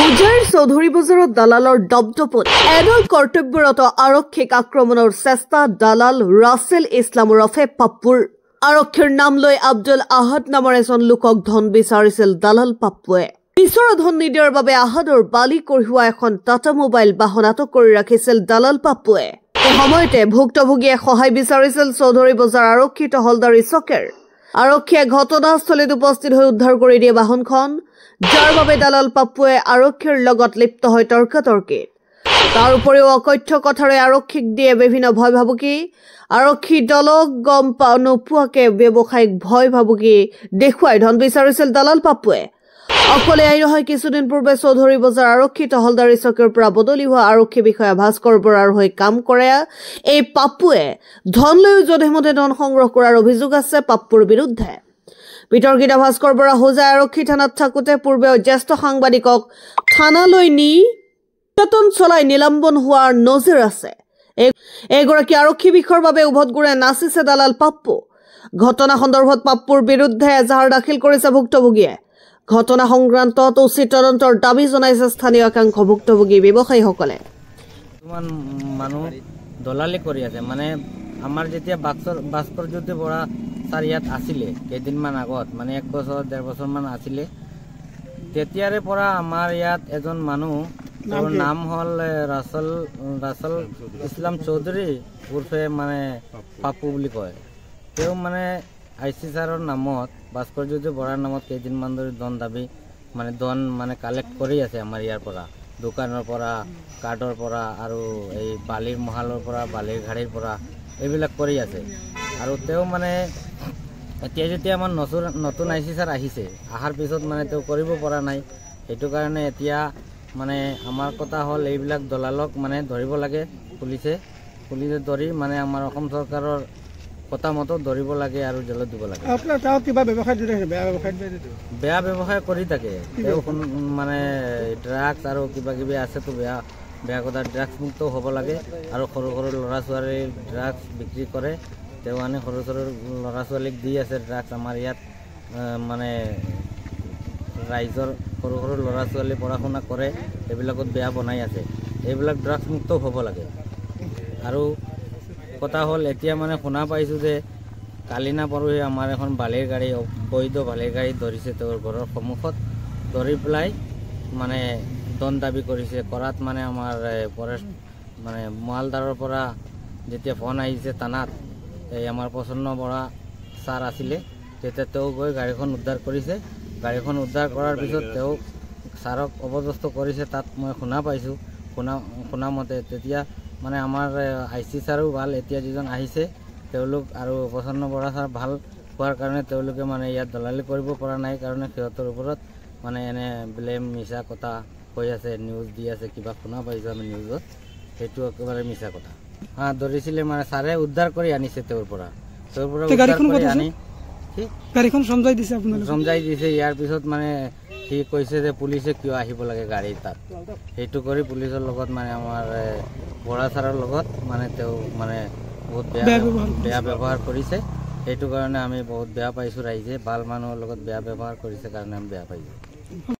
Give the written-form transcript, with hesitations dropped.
উজাৰ চৌধুৰী বজাৰত দালালৰ দপদপত এডাল কৰ্তব্যৰত আৰক্ষীক আক্ৰমণৰ চেষ্টা দালাল ৰাছেল ইছলাম ওৰফে পাপ্পুৰ আৰক্ষীৰ নাম লৈ আব্দুল আহাদ নামৰ এজন লোকক ধন বিচাৰিছিল দালাল পাপ্পুৱে বিচৰা ধন নিদিয়াৰ বাবে আহাদৰ বালি কঢ়িওৱা এখন টাটা মোবাইল বাহন আটক কৰি ৰাখিছিল দালাল পাপ্পুৱে এই সময়তে ভুক্তভোগীয়ে সহায় বিচাৰিছিল চৌধুৰী বজাৰ আৰক্ষী টহলদাৰী চকীৰ আৰক্ষীয়ে ঘটনাস্থলীত উপস্থিত হৈ উদ্ধাৰ কৰি দিয়ে বাহনখন যাৰ বাবে দালাল পাপ্পুৱে আৰক্ষীৰ লগত লিপ্ত হৈ তৰ্কাতৰ্কিত তাৰ উপৰিও অকথ্য কথাৰে আৰক্ষীক দিয়ে বিভিন্ন ভয় ভাবুকি আৰক্ষী দলক গম নোপোৱাকে ব্যৱসায়িক ভয় ভাবুকি দেখুৱাই ধন বিচাৰিছিল দালাল পাপ্পুৱে অকলে আই নহয় কিছুদিন পূৰ্বে চৌধুৰী বজাৰ আৰক্ষী টহলদাৰী চকীৰ পৰা বদলি হোৱা আৰক্ষী বিষয়া ভাস্কৰ বৰাৰ হৈ কাম কৰে এই পাপ্পুৱে ধন লৈ যধেমধে ধন সংগ্ৰহ কৰাৰ অভিযোগ আছে পাপ্পুৰ বিৰুদ্ধে বিতৰ্কিত ভাস্কৰ বৰা হোজাই আৰক্ষী থানাত থাকোতে পূৰ্বে জ্যেষ্ঠ সাংবাদিকক থানালৈ নি নিৰ্যাতন চলাই নিলম্বন হোৱাৰ নজিৰ আছে এগৰাকী আৰক্ষী বিষয়াৰ বাবে উভতগুৰে নাচিছে দালাল পাপ্পু ঘটনা সন্দৰ্ভত পাপ্পুৰ বিৰুদ্ধে এজাহাৰ দাখিল কৰিছে ভুক্তভোগীয়ে ঘটনা সংক্ৰান্তত উচিত তদন্তৰ দাবী জনাইছে স্থানীয় একাংশ ভুক্তভোগী ব্যৱসায়ীসকলে মানুহ দলালি কৰি আছে মানে আমাৰ যেতিয়া ভাস্কৰজ্যোতি বৰা ছাৰ ইয়াত আছিলে কেইদিনমান আগত মানে 1 বছৰ 1.5 বছৰমান আছিলে তেতিয়াৰে পৰা আমাৰ ইয়াত এজন মানুহ তেওঁৰ নাম হ'ল ৰাছেল ইছলাম চৌধুৰী উৰ্ফে মানে পাপ্পু বুলি কয় তেওঁ মানে আইচি ছাৰৰ নামত ভাস্কৰজ্যোতি বৰাৰ নামত কেইদিনমান ধৰি ধন মানে কালেক্ট কৰি আছে আমাৰ ইয়াৰ পৰা দোকানৰ পৰা কাৰ্ডৰ পৰা আৰু এই বালিৰ মহালৰ পৰা বালিৰ ঘাড়ীৰ পৰা এইবিলাক কৰি আছে আৰু তেওঁ মানে এতিয়া যেতিয়া আমাৰ নতুন আইচি ছাৰ আহিছে আহাৰ পিছত মানে তেওঁ কৰিব পৰা নাই সেইটো কাৰণে এতিয়া মানে আমাৰ কথা হ'ল এইবিলাক দলালক মানে ধৰিব লাগে পুলিচে ধৰি মানে আমাৰ অসম চৰকাৰৰ কথা মতো ধৰিব লাগে আৰু জেলত দিব লাগে বেয়া ব্যৱসায় কৰি থাকে তেওঁ মানে ড্ৰাগছ আৰু কিবা কিবি আছেতো বেয়া কথা ড্ৰাগছ মুক্ত হ'ব লাগে আৰু সৰু সৰু ল'ৰা ছোৱালীৰ ড্ৰাগছ বিক্ৰী কৰে তেওঁ আনি সৰু সৰু ল'ৰা ছোৱালীক দি আছে ড্ৰাগছ আমাৰ ইয়াত মানে ৰাইজৰ সৰু সৰু ল'ৰা ছোৱালী পঢ়া শুনা কৰে এইবিলাকত বেয়া বনাই আছে এইবিলাক ড্ৰাগছ মুক্ত হ'ব লাগে আৰু কথা হ'ল এতিয়া মানে শুনা পাইছোঁ যে কালি না পৰহি আমাৰ এখন বালিৰ গাড়ী অবৈধ বালিৰ গাড়ী ধৰিছে তেওঁৰ ঘৰৰ সন্মুখত ধৰি পেলাই মানে দন দাবী কৰিছে কৰাত মানে আমাৰ ফৰেষ্ট মানে মহালদাৰৰ পৰা যেতিয়া ফোন আহিছে থানাত এই আমাৰ প্ৰসন্ন বৰা ছাৰ আছিলে তেতিয়া তেওঁ গৈ গাড়ীখন উদ্ধাৰ কৰিছে গাড়ীখন উদ্ধাৰ কৰাৰ পিছত তেওঁ ছাৰক অপদস্থ কৰিছে তাত মই শুনা পাইছোঁ শুনা মতে তেতিয়া মানে আমাৰ আইচি ছাৰো ভাল এতিয়া যিজন আহিছে তেওঁলোক আৰু প্ৰসন্ন বৰা ছাৰ ভাল হোৱাৰ কাৰণে তেওঁলোকে মানে ইয়াত দলালি কৰিব পৰা নাই কাৰণে সিহঁতৰ ওপৰত মানে এনে ব্লেম মিছা কথা কৈ আছে নিউজ দি আছে কিবা শুনা পাইছোঁ আমি নিউজত সেইটো একেবাৰে মিছা কথা ধৰিছিলে মানে ছাৰে উদ্ধাৰ কৰি আনিছে তেওঁৰ পৰা আনি গাড়ীখন সমজাই দিছে ইয়াৰ পিছত মানে সি কৈছে যে পুলিচে কিয় আহিব লাগে গাড়ীৰ তাত সেইটো কৰি পুলিচৰ লগত মানে আমাৰ বৰা ছাৰৰ লগত মানে তেওঁ মানে বহুত বেয়া ব্যৱহাৰ কৰিছে সেইটো কাৰণে আমি বহুত বেয়া পাইছোঁ ৰাইজে ভাল মানুহৰ লগত বেয়া ব্যৱহাৰ কৰিছে কাৰণে আমি বেয়া পাইছোঁ